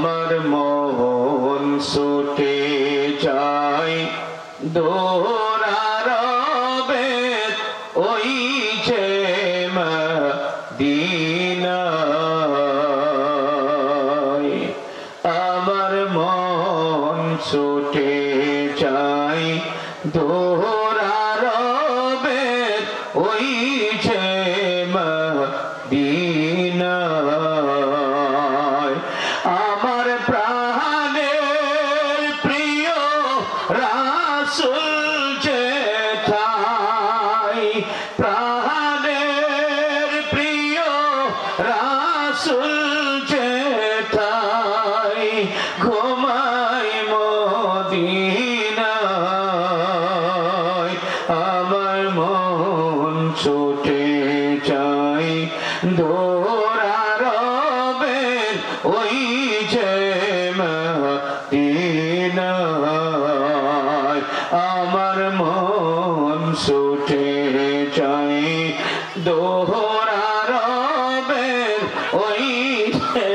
আমার মন ছুটে যায় দোরারবে ওই যে মদিনায় আমার মন ছুটে যায় দোরারবে ওই যে মদিনায় আমার প্রাণের প্রিয় রাসূল যেথায় প্রাণের প্রিয় রাসূল যেথায় ঘুমায় মদিনায় আমার মন ছুটে যায় দোরারবের ওই যে মদিনায় আমার মন ছুটে যায় দোরারবের ওই যে